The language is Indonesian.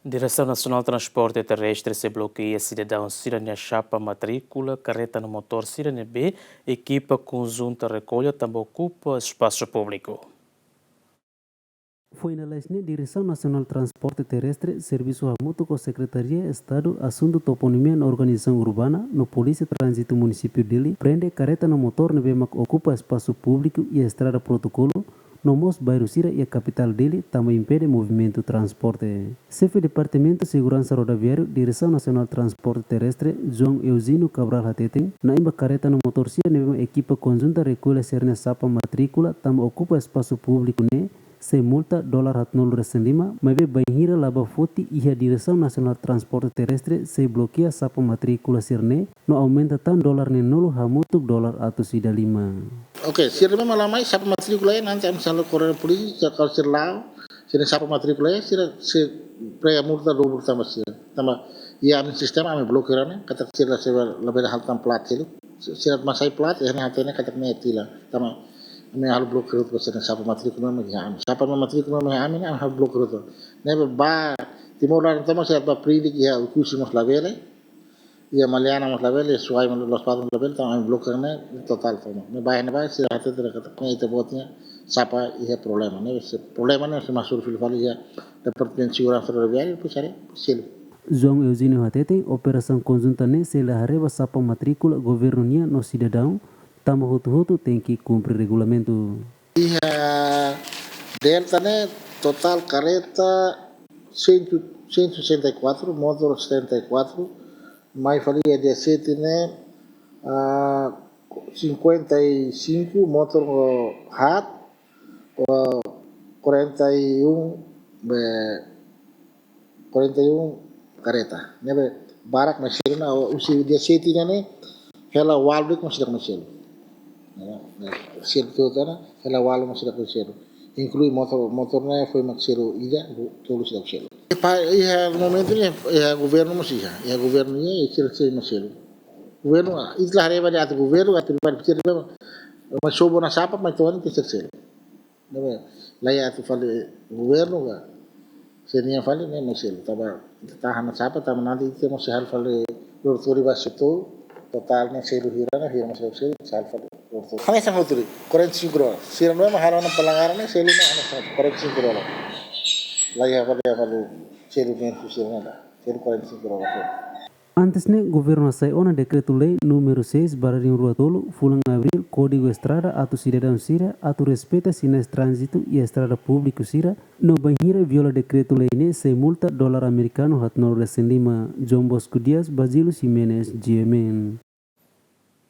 Direção Nacional de Transporte Terrestre se bloqueia cidadão Cirânia Chapa matrícula, carreta no motor Cirânia B, equipa conjunta recolha também ocupa espaço público. Foi na Direção Nacional de Transporte Terrestre, Serviço Mútuo com Secretaria Estado, Assunto Toponimia na Organização Urbana, no Polícia Trânsito Município dele, prende carreta no motor no BEMAC ocupa espaço público e a estrada protocolo, no Mos bairro Sira e a capital dele, também impede movimento transporte. Chefe Departamento de Segurança Rodoviário, Direção Nacional de Transporte Terrestre, João Eusino Cabral Hateten, na imba carreta no motor Sira no equipa conjunta recolhe serna sapa matrícula, também ocupa espaço público ne, sem multa $105, mas banhira laba foti e a Direção Nacional de Transporte Terrestre se bloqueia sapa matrícula sirne, no aumenta tan $9 hamutuk $105. Oke, sirne malah mai sapa matrícula nanti misalnya korel polisi kalau sirlau, sirne sapa matrícula se prega multa double tambah sir. Tambah ya sistem ame blokirannya kata sirla se lebih hal tam plat sirat masai plat ya hatene kata netila. Tambah ame hal blokir itu sirne sapa matrícula me ya ame. Sapa matrícula me ame ame hal blokir itu. Nebe ba timur lan tama sirat ba pridik ya ukusi mos lavele. Ya Maliana mos lavele suai los padres lavele também bloquearne total forma. Me vai se hata terkata itu botnya sapa ihe problema ne problema ne se masuk filfali ya Departamento de Segurança Rodoviária pusare sil. João Eusino Hatete, operação conjunta ne se la hareba sapa matrícula governo nia no cidadão, tamo hutu tem que cumprir regulamento. Iya delta ne total carreta 164, motor 74, mais falia 17 né 55 motor hat 41 carreta nebe barak mesin na usi 17 ne hela walbik masih mesin sirto tana hela walu masih mesin inclui motornya foi maksiro ida tulis dak selo iya momento ni iya governo masih ya governo ni sirse masih governo itlah reba dia governo atau partir mas sobo na sapa mas tuan que sirse nebe laya tu fale governo ga senia fale ne masih taba tahan sapa tama nanti itu masih hal fale lortori basito totalnya selu hirana hira masih selu hal fale kami sama lortori 45 horas si não é mahal na pelanggaran selu na ano 45 horas laya fale selu men selu 45 horas. Antes ne governo sai ona decreto lei número 6/2020 fulang abril código estrada atau cidadão sira atau respeita sinais trânsito e estrada público sira no banhira viola decreto lei ne sem multa $1 americano hat $905 João Bosco Dias Basílio Ximenes GMN.